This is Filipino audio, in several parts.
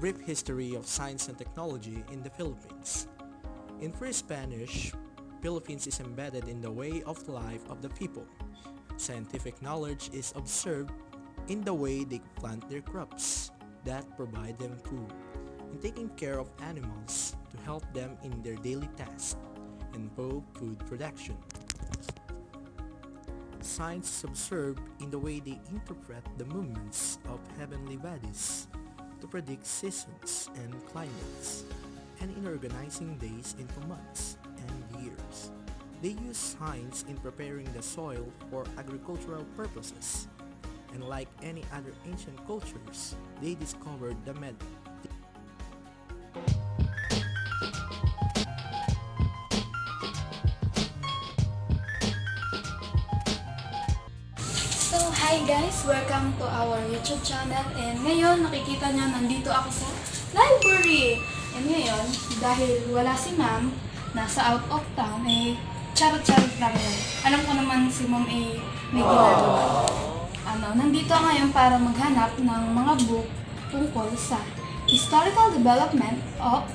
brief history of science and technology in the Philippines. In Free Spanish, Philippines is embedded in the way of life of the people. Scientific knowledge is observed in the way they plant their crops that provide them food, in taking care of animals to help them in their daily tasks, and food production. Science is observed in the way they interpret the movements of heavenly bodies to predict seasons and climates, and in organizing days into months and years. They use science in preparing the soil for agricultural purposes, and like any other ancient cultures, they discovered the method. So, hi guys! Welcome to our YouTube channel. And ngayon, nakikita nyo, nandito ako sa library. And ngayon, dahil wala si ma'am, nasa out of town, charot-charot lang yun. Alam ko naman si ma'am may ginagawa. Nandito ngayon para maghanap ng mga book tungkol sa historical development of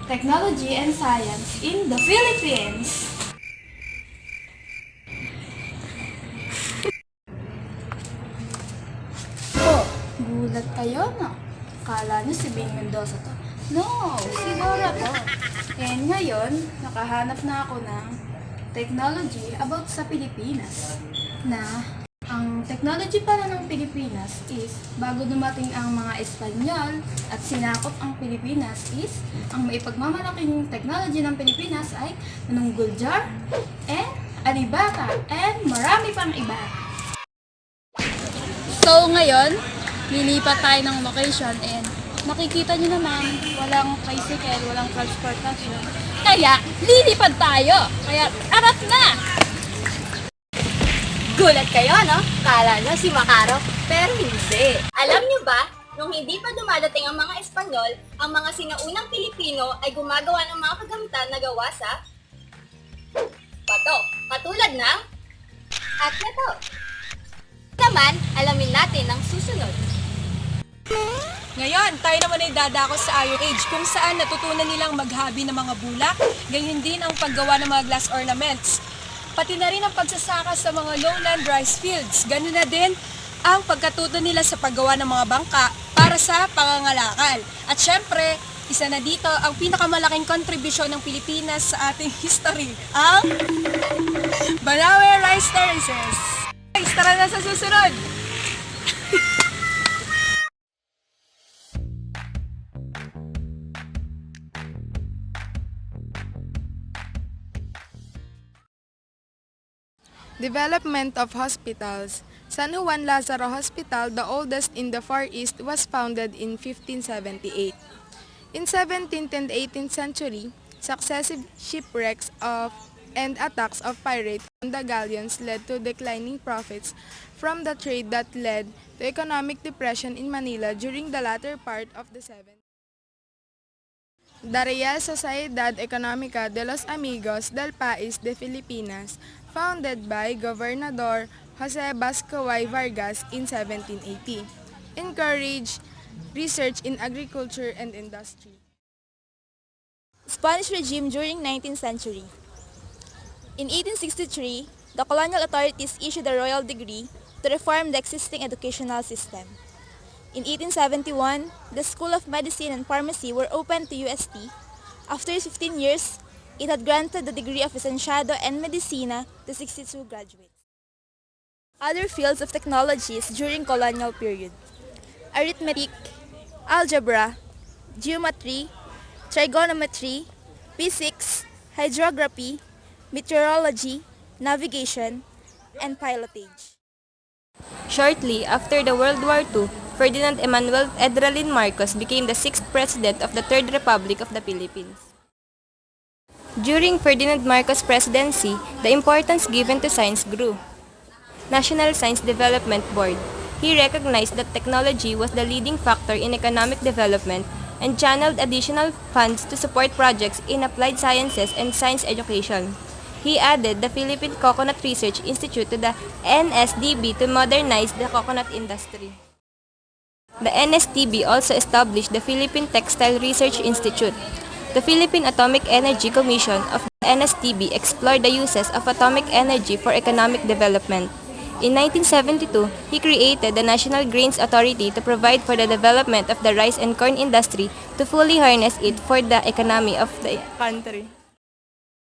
technology and science in the Philippines. Gulat kayo, no? Kala nyo si Bing Mendoza to. No, si Dora to. And ngayon, nakahanap na ako ng technology about sa Pilipinas. Na ang technology pala ng Pilipinas is, bago dumating ang mga Espanyol at sinakop ang Pilipinas is, ang maipagmamalaking technology ng Pilipinas ay manunggul jar, and alibata, and marami pang iba. So ngayon, lilipat tayo ng location and makikita nyo naman, walang tricycle, walang transportation. Kaya, lilipad tayo! Kaya, arat na! Gulat kayo, no? Kala nyo si MACARO, pero hindi. Alam nyo ba, nung hindi pa dumadating ang mga Espanyol, ang mga sinaunang Pilipino ay gumagawa ng mga kagamitan na gawa sa bato, katulad ng at ito. Naman, alamin natin ang susunod. Ngayon, tayo naman ay dadako sa Iron Age kung saan natutunan nilang maghabi ng mga bulak, gayon din ang paggawa ng mga glass ornaments. Pati na rin ang pagsasaka sa mga lowland rice fields. Ganun na din ang pagkatuto nila sa paggawa ng mga bangka para sa pangangalakal. At syempre, isa na dito ang pinakamalaking kontribusyon ng Pilipinas sa ating history, ang Banawe Rice Terraces. Tara na sa susunod! Development of hospitals. San Juan Lazaro Hospital, the oldest in the Far East, was founded in 1578. In 17th and 18th century, successive shipwrecks and attacks of pirates on the galleons led to declining profits from the trade that led to economic depression in Manila during the latter part of the 7th. The Real Sociedad Económica de los Amigos del País de Filipinas, founded by Gobernador Jose Bascuay Vargas in 1780, encouraged research in agriculture and industry. Spanish regime during 19th century. In 1863, the colonial authorities issued a royal decree to reform the existing educational system. In 1871, the School of Medicine and Pharmacy were opened to UST. After 15 years, it had granted the degree of Licenciado en Medicina to 62 graduates. Other fields of technologies during colonial period: arithmetic, algebra, geometry, trigonometry, physics, hydrography, meteorology, navigation, and pilotage. Shortly after the World War II, Ferdinand Emmanuel Edralin Marcos became the 6th President of the Third Republic of the Philippines. During Ferdinand Marcos' presidency, the importance given to science grew. National Science Development Board. He recognized that technology was the leading factor in economic development and channeled additional funds to support projects in applied sciences and science education. He added the Philippine Coconut Research Institute to the NSDB to modernize the coconut industry. The NSTB also established the Philippine Textile Research Institute. The Philippine Atomic Energy Commission of the NSTB explored the uses of atomic energy for economic development. In 1972, he created the National Grains Authority to provide for the development of the rice and corn industry to fully harness it for the economy of the country.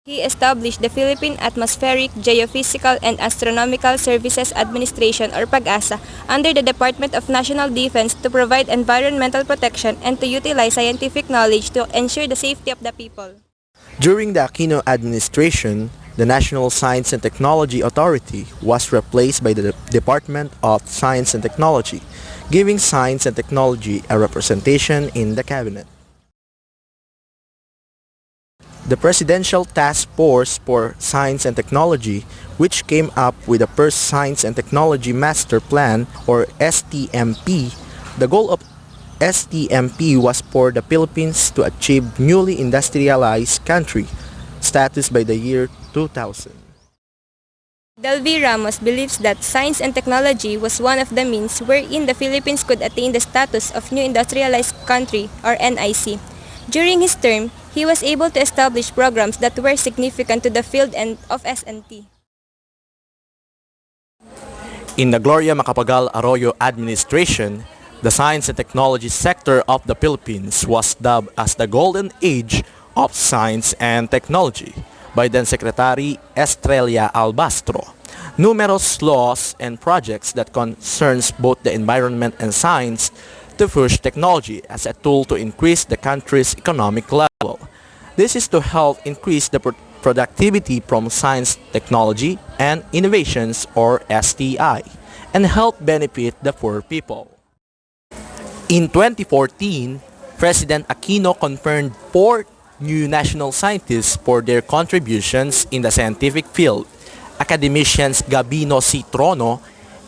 He established the Philippine Atmospheric, Geophysical, and Astronomical Services Administration or PAGASA under the Department of National Defense to provide environmental protection and to utilize scientific knowledge to ensure the safety of the people. During the Aquino administration, the National Science and Technology Authority was replaced by the Department of Science and Technology, giving science and technology a representation in the cabinet. The Presidential Task Force for Science and Technology, which came up with the first Science and Technology Master Plan or STMP, the goal of STMP was for the Philippines to achieve newly industrialized country status by the year 2000. Delvi Ramos believes that science and technology was one of the means wherein the Philippines could attain the status of New Industrialized Country or NIC. During his term, he was able to establish programs that were significant to the field of S&T. In the Gloria Macapagal Arroyo administration, the science and technology sector of the Philippines was dubbed as the Golden Age of Science and Technology by then Secretary Estrella Albastro. Numerous laws and projects that concerns both the environment and science to push technology as a tool to increase the country's economic level. This is to help increase the productivity from science, technology, and innovations or STI, and help benefit the poor people. In 2014, President Aquino confirmed 4 new national scientists for their contributions in the scientific field. Academicians Gabino C. Trono,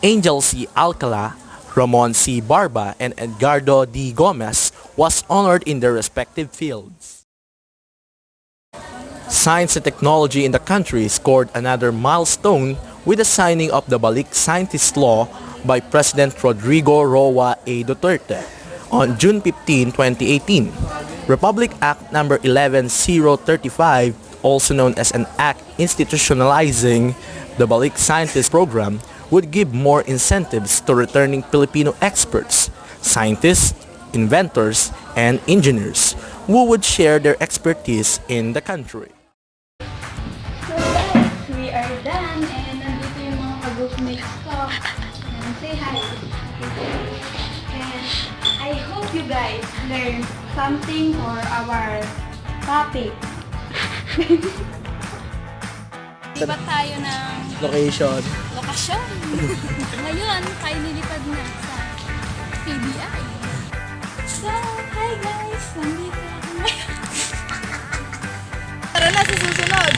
Angel C. Alcala, Ramon C. Barba, and Edgardo D. Gomez was honored in their respective fields. Science and technology in the country scored another milestone with the signing of the Balik Scientist Law by President Rodrigo Roa A. Duterte on June 15, 2018. Republic Act No. 11035, also known as an act institutionalizing the Balik Scientist Program, would give more incentives to returning Filipino experts, scientists, inventors, and engineers who would share their expertise in the country. So guys, we are done and nandito yung mga ka-groupmates ko. And say hi. And I hope you guys learned something for our topic. Lipat tayo ng Location. lokasyon. Ngayon, tayo lilipad na sa PBI. So, hi guys! Nandito ako ngayon. Tara na sa susunod!